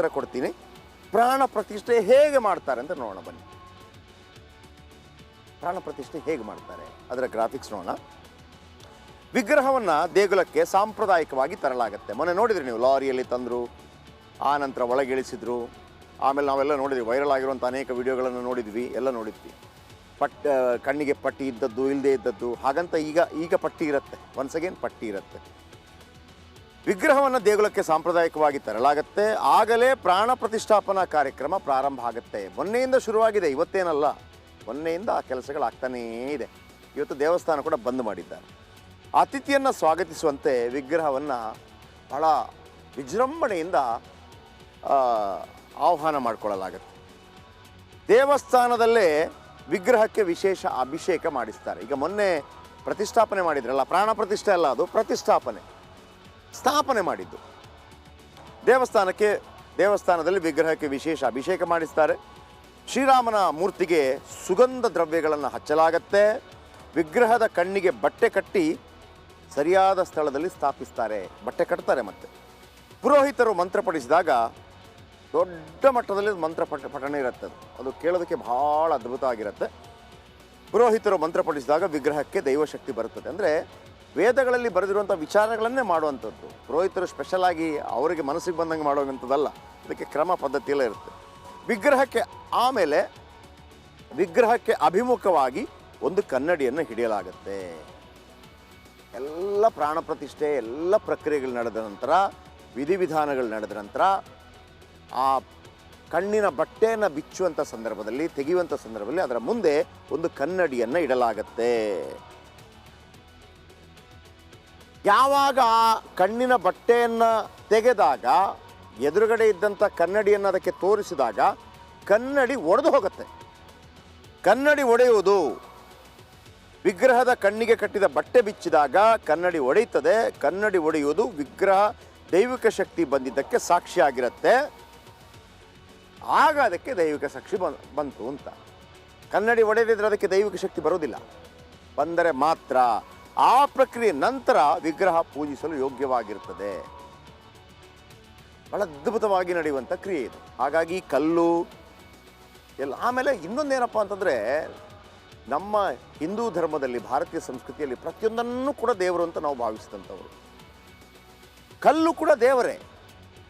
ಉತ್ತರ ಕೊಡ್ತೀನಿ. ಪ್ರಾಣ ಪ್ರತಿಷ್ಠೆ ಹೇಗೆ ಮಾಡ್ತಾರೆ ಅಂತ ನೋಡೋಣ ಬನ್ನಿ. ಪ್ರಾಣ ಪ್ರತಿಷ್ಠೆ ಹೇಗೆ ಮಾಡ್ತಾರೆ ಅದರ ಗ್ರಾಫಿಕ್ಸ್ ನೋಡೋಣ. ವಿಗ್ರಹವನ್ನು ದೇಗುಲಕ್ಕೆ ಸಾಂಪ್ರದಾಯಿಕವಾಗಿ ತರಲಾಗುತ್ತೆ. ಮೊನ್ನೆ ನೋಡಿದ್ರಿ ನೀವು, ಲಾರಿಯಲ್ಲಿ ತಂದರು, ಆ ನಂತರ ಒಳಗಿಳಿಸಿದ್ರು. ಆಮೇಲೆ ನಾವೆಲ್ಲ ನೋಡಿದ್ವಿ, ವೈರಲ್ ಆಗಿರುವಂಥ ಅನೇಕ ವಿಡಿಯೋಗಳನ್ನು ನೋಡಿದ್ವಿ, ಎಲ್ಲ ನೋಡಿದ್ವಿ. ಕಣ್ಣಿಗೆ ಪಟ್ಟಿ ಇದ್ದದ್ದು, ಇಲ್ಲದೆ ಇದ್ದದ್ದು, ಹಾಗಂತ ಈಗ ಪಟ್ಟಿ ಇರುತ್ತೆ, ಒನ್ಸ್ ಅಗೇನ್ ಪಟ್ಟಿ ಇರುತ್ತೆ. ವಿಗ್ರಹವನ್ನು ದೇಗುಲಕ್ಕೆ ಸಾಂಪ್ರದಾಯಿಕವಾಗಿ ತರಲಾಗುತ್ತೆ. ಆಗಲೇ ಪ್ರಾಣ ಪ್ರತಿಷ್ಠಾಪನಾ ಕಾರ್ಯಕ್ರಮ ಪ್ರಾರಂಭ ಆಗುತ್ತೆ. ಮೊನ್ನೆಯಿಂದ ಶುರುವಾಗಿದೆ, ಇವತ್ತೇನಲ್ಲ, ಮೊನ್ನೆಯಿಂದ ಆ ಕೆಲಸಗಳಾಗ್ತಾನೇ ಇದೆ. ಇವತ್ತು ದೇವಸ್ಥಾನ ಕೂಡ ಬಂದ್ ಮಾಡಿದ್ದಾರೆ. ಅತಿಥಿಯನ್ನು ಸ್ವಾಗತಿಸುವಂತೆ ವಿಗ್ರಹವನ್ನು ಬಹಳ ವಿಜೃಂಭಣೆಯಿಂದ ಆಹ್ವಾನ ಮಾಡಿಕೊಳ್ಳಲಾಗುತ್ತೆ. ದೇವಸ್ಥಾನದಲ್ಲೇ ವಿಗ್ರಹಕ್ಕೆ ವಿಶೇಷ ಅಭಿಷೇಕ ಮಾಡಿಸ್ತಾರೆ. ಈಗ ಮೊನ್ನೆ ಪ್ರತಿಷ್ಠಾಪನೆ ಮಾಡಿದ್ರಲ್ಲ, ಪ್ರಾಣ ಪ್ರತಿಷ್ಠೆ ಅಲ್ಲ, ಅದು ಪ್ರತಿಷ್ಠಾಪನೆ, ಸ್ಥಾಪನೆ ಮಾಡಿದ್ದು. ದೇವಸ್ಥಾನದಲ್ಲಿ ವಿಗ್ರಹಕ್ಕೆ ವಿಶೇಷ ಅಭಿಷೇಕ ಮಾಡಿಸ್ತಾರೆ. ಶ್ರೀರಾಮನ ಮೂರ್ತಿಗೆ ಸುಗಂಧ ದ್ರವ್ಯಗಳನ್ನು ಹಚ್ಚಲಾಗತ್ತೆ. ವಿಗ್ರಹದ ಕಣ್ಣಿಗೆ ಬಟ್ಟೆ ಕಟ್ಟಿ ಸರಿಯಾದ ಸ್ಥಳದಲ್ಲಿ ಸ್ಥಾಪಿಸ್ತಾರೆ, ಬಟ್ಟೆ ಕಟ್ತಾರೆ. ಮತ್ತು ಪುರೋಹಿತರು ಮಂತ್ರ ಪಠಿಸಿದಾಗ ದೊಡ್ಡ ಮಟ್ಟದಲ್ಲಿ ಮಂತ್ರ ಪಠಣೆ ಇರುತ್ತೆ. ಅದು ಕೇಳೋದಕ್ಕೆ ಭಾಳ ಅದ್ಭುತ ಆಗಿರುತ್ತೆ. ಪುರೋಹಿತರು ಮಂತ್ರ ಪಠಿಸಿದಾಗ ವಿಗ್ರಹಕ್ಕೆ ದೈವಶಕ್ತಿ ಬರುತ್ತದೆ. ಅಂದರೆ ವೇದಗಳಲ್ಲಿ ಬರೆದಿರುವಂಥ ವಿಚಾರಗಳನ್ನೇ ಮಾಡುವಂಥದ್ದು. ಪುರೋಹಿತರು ಸ್ಪೆಷಲ್ ಆಗಿ ಅವರಿಗೆ ಮನಸ್ಸಿಗೆ ಬಂದಂಗೆ ಮಾಡುವಂಥದ್ದಲ್ಲ, ಇದಕ್ಕೆ ಕ್ರಮ ಪದ್ಧತಿಯೆಲ್ಲ ಇರುತ್ತೆ. ವಿಗ್ರಹಕ್ಕೆ ಅಭಿಮುಖವಾಗಿ ಒಂದು ಕನ್ನಡಿಯನ್ನು ಹಿಡಿಯಲಾಗುತ್ತೆ. ಎಲ್ಲ ಪ್ರಾಣ ಪ್ರತಿಷ್ಠೆ, ಎಲ್ಲ ಪ್ರಕ್ರಿಯೆಗಳು ನಡೆದ ನಂತರ, ವಿಧಿವಿಧಾನಗಳು ನಡೆದ ನಂತರ ಆ ಕಣ್ಣಿನ ಬಟ್ಟೆಯನ್ನು ಬಿಚ್ಚುವಂಥ ಸಂದರ್ಭದಲ್ಲಿ, ತೆಗೆಯುವಂಥ ಸಂದರ್ಭದಲ್ಲಿ ಅದರ ಮುಂದೆ ಒಂದು ಕನ್ನಡಿಯನ್ನು ಇಡಲಾಗತ್ತೆ. ಯಾವಾಗ ಆ ಕಣ್ಣಿನ ಬಟ್ಟೆಯನ್ನು ತೆಗೆದಾಗ, ಎದುರುಗಡೆ ಇದ್ದಂಥ ಕನ್ನಡಿಯನ್ನು ಅದಕ್ಕೆ ತೋರಿಸಿದಾಗ ಕನ್ನಡಿ ಒಡೆದು ಹೋಗುತ್ತೆ. ಕನ್ನಡಿ ಒಡೆಯುವುದು, ವಿಗ್ರಹದ ಕಣ್ಣಿಗೆ ಕಟ್ಟಿದ ಬಟ್ಟೆ ಬಿಚ್ಚಿದಾಗ ಕನ್ನಡಿ ಒಡೆಯುತ್ತದೆ. ಕನ್ನಡಿ ಒಡೆಯುವುದು ವಿಗ್ರಹ ದೈವಿಕ ಶಕ್ತಿ ಬಂದಿದ್ದಕ್ಕೆ ಸಾಕ್ಷಿಯಾಗಿರುತ್ತೆ. ಆಗ ಅದಕ್ಕೆ ದೈವಿಕ ಸಾಕ್ಷಿ ಬಂತು ಅಂತ. ಕನ್ನಡಿ ಒಡೆದಿದ್ರೆ ಅದಕ್ಕೆ ದೈವಿಕ ಶಕ್ತಿ ಬರೋದಿಲ್ಲ, ಬಂದರೆ ಮಾತ್ರ ಆ ಪ್ರಕ್ರಿಯೆ ನಂತರ ವಿಗ್ರಹ ಪೂಜಿಸಲು ಯೋಗ್ಯವಾಗಿರುತ್ತದೆ. ಬಹಳ ಅದ್ಭುತವಾಗಿ ನಡೆಯುವಂಥ ಕ್ರಿಯೆ ಇದು. ಹಾಗಾಗಿ ಕಲ್ಲು ಎಲ್ಲ. ಆಮೇಲೆ ಇನ್ನೊಂದೇನಪ್ಪ ಅಂತಂದರೆ, ನಮ್ಮ ಹಿಂದೂ ಧರ್ಮದಲ್ಲಿ, ಭಾರತೀಯ ಸಂಸ್ಕೃತಿಯಲ್ಲಿ ಪ್ರತಿಯೊಂದನ್ನು ಕೂಡ ದೇವರು ಅಂತ ನಾವು ಭಾವಿಸಿದಂಥವರು. ಕಲ್ಲು ಕೂಡ ದೇವರೇ,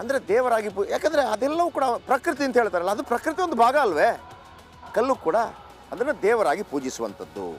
ಅಂದರೆ ದೇವರಾಗಿ ಯಾಕಂದರೆ ಅದೆಲ್ಲವೂ ಕೂಡ ಪ್ರಕೃತಿ ಅಂತ ಹೇಳ್ತಾರಲ್ಲ, ಅದು ಪ್ರಕೃತಿ ಒಂದು ಭಾಗ ಅಲ್ವೇ. ಕಲ್ಲು ಕೂಡ ಅದನ್ನು ದೇವರಾಗಿ ಪೂಜಿಸುವಂಥದ್ದು.